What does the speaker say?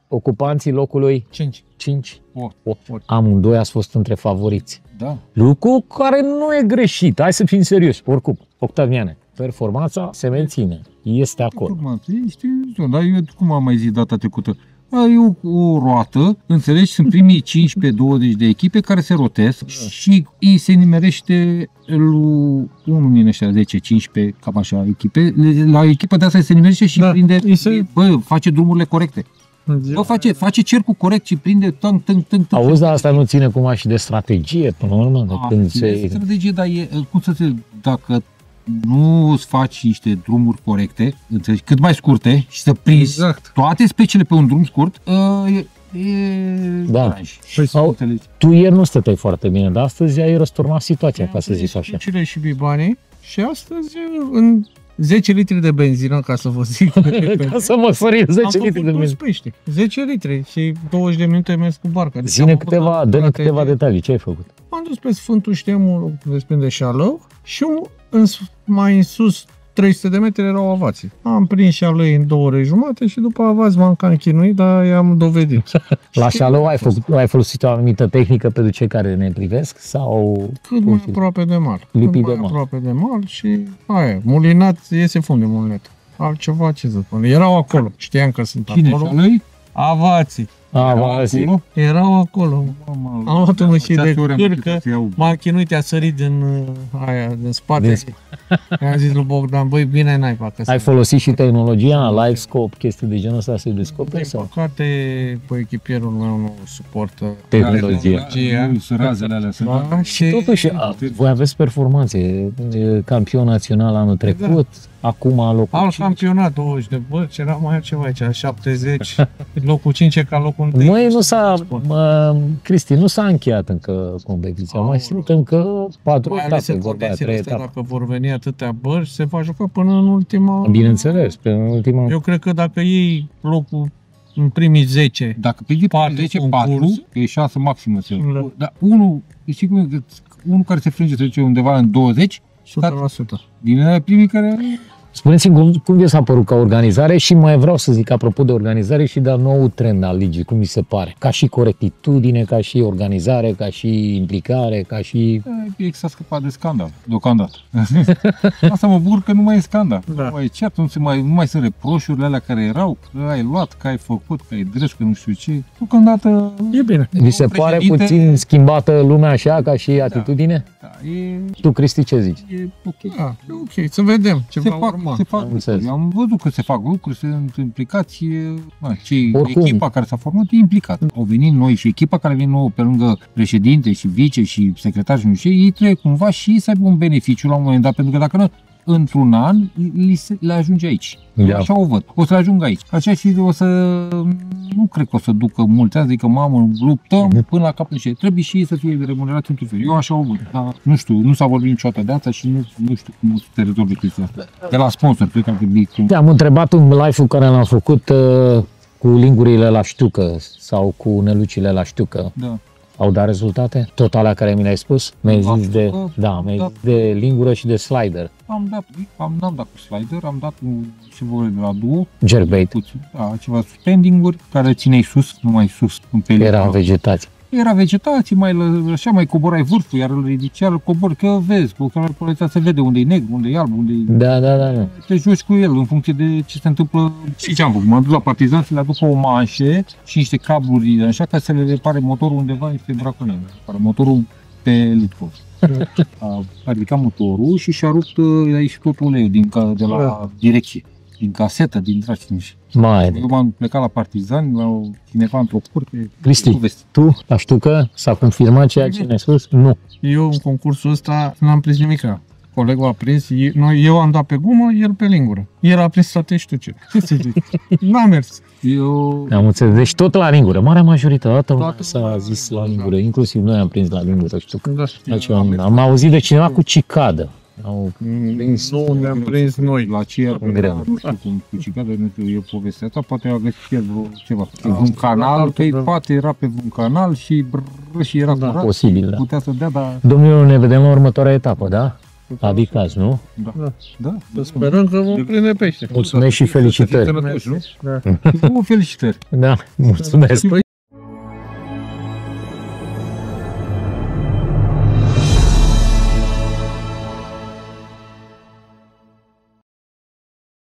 Ocupanții locului 5. 8. Amândoi ați fost între favoriți. Da. Lucru care nu e greșit. Hai să fim serioși. Oricum, Octaviane, performanța se menține. Este acolo. Dar eu, cum am mai zis data trecută, ai o roată, înțelegi, sunt primii 15-20 de echipe care se rotesc și îi se nimerește lui unul din ăștia 10-15, cam așa, echipe. La echipa de asta se nimerește și prinde, face drumurile corecte. Bă, face cercul corect și prinde tâng. Auzi, dar asta nu ține cumva și de strategie, până la urmă? Strategie, dar cum să zic, dacă nu îți faci niște drumuri corecte, înțelegi, cât mai scurte și să prinzi toate speciile pe un drum scurt, da. Tu ieri nu stăteai foarte bine, dar astăzi ai răsturnat situația, ca să zic așa. Speciile și bibanii și astăzi în 10 litri de benzină, ca să vă zic. Ca să măsărim 10 litri de benzină. 10 litri și 20 de minute mers cu barca. Dă-ne câteva detalii. Ce ai făcut? M-am dus pe Sfântul Ștemul, despre Șalău și mai în sus 300 de metri erau avații. Am prins Șalău în 2 ore jumate și după avați m-am cam chinuit, dar i-am dovedit. La Șalău ai folosit o anumită tehnică pentru cei care ne privesc? Sau cât mai aproape de mal. Lipit de mal. Aproape de mal și aia, mulinat, iese fund de mulinet. Altceva, ce să spun. Erau acolo. Știam că sunt acolo. Cine? Avații. Erau acolo. Am luat unul și de cârcă, m-am chinuit, a sărit din spate. I-am zis lui Bogdan, băi, bine n-ai facă. Ai folosit și tehnologia, live scope, chestii de genul ăsta să-i descoperi? Din păcate, cu echipierul meu nu suportă tehnologia. Razele alea. Și totuși, voi aveți performanțe. Campion național anul trecut, acum locul alt campionat, 20 de bărci, era mai ceva aici, 70, locul 5 e ca locul 1. Măi, Cristi, nu s-a încheiat încă competiția, mai sunt încă 4 etape, vorba aia, 3 etape. Dacă vor veni atâtea bărci, se va juca până în ultima... Bineînțeles, până în ultima... Eu cred că dacă iei locul în primii 10... Dacă prinde 10-4, e șansă maximă. Dar unul care se frânge să duce undeva în 20, 100%. Din aia primii care... Spuneți-mi cum vi s-a părut ca organizare și mai vreau să zic apropo de organizare și de nou trend al ligii, cum vi se pare? Ca și corectitudine, ca și organizare, ca și implicare, ca și... S-a scăpat de scandal, deocamdată. Asta mă bucur că nu mai e scandal. Da. Nu mai e cert, nu mai sunt reproșurile alea care erau, că ai luat, că ai făcut, că ai drept, că nu știu ce. Deocamdată... E bine. Vi se pare puțin schimbată lumea așa, ca și atitudine? Da, Tu, Cristi, ce zici? E ok. Da, e ok, să vedem ce va urma. Am văzut că se fac lucruri, sunt implicați, echipa care s-a format e implicată. Au venit noi și echipa care vine nouă pe lângă președinte și vice și secretar și nu știu, ei trebuie cumva și să aibă un beneficiu la un moment dat, pentru că dacă nu, într-un an le ajunge aici. Așa o văd. O să ajung aici. Așa și nu cred că o să ducă mulți ani, adică mamă, luptăm până la capăt și trebuie și ei să fie remunerați într-un fel. Eu așa o văd. Dar nu știu, nu s-a vorbit niciodată de asta și nu știu cum o să te rezolve chestia asta. De la sponsor, cred că am gândit cum. Am întrebat în live-ul care l-am făcut cu lingurile la știucă sau cu nelucile la știucă. Da. Au dat rezultate? Tot alea care mi le-ai spus? Mi-ai zis de lingură și de slider. Am dat cu slider, am dat ceva de la duo. Jerkbait. Ceva suspending-uri care țineai sus, numai sus. Era vegetație. Era vegetație, mai coborai vârful, iar îl ridicea, îl cobori, că vezi, cu ochelari polizat se vede unde e negru, unde e alb, unde e... Da. Te joci cu el în funcție de ce se întâmplă. Și ce am făcut? M-am dus la Partizan să le aduc o manșe și niște cabluri, așa, ca să le repare motorul undeva pe Draconia. Motorul pe Litcov. A ridicat motorul și și-a rupt aici tot uleiul de la direcție. Din casetă, din traci. Eu m-am plecat la Partizani, la cineva într-o curte. Cristi, tu știu că s-a confirmat ceea ce ne-ai spus? Nu. Eu în concursul ăsta n-am prins nimic. Colegul a prins, eu am dat pe gumă, el pe lingură. El a prins să știu ce. N-a mers. Am înțeles. Deci tot la lingură. Marea majoritate s-a zis la lingură. Inclusiv noi am prins la lingură. Știu că am auzit de cineva cu cicadă. Nu ne-am prins noi. La ce era? Nu știu cum, cu cicada, nu știu, e povestea asta, poate aveți el ceva. Un canal, poate era pe un canal și era curat. Posibil, da. Putea să dea, dar... Domnilor, ne vedem la următoarea etapă, da? Adicați, nu? Da. Să sperăm că vom prinde pește. Mulțumesc și felicitări. Să fiți sănătoși, nu? Da. Și vouă felicitări. Da, mulțumesc.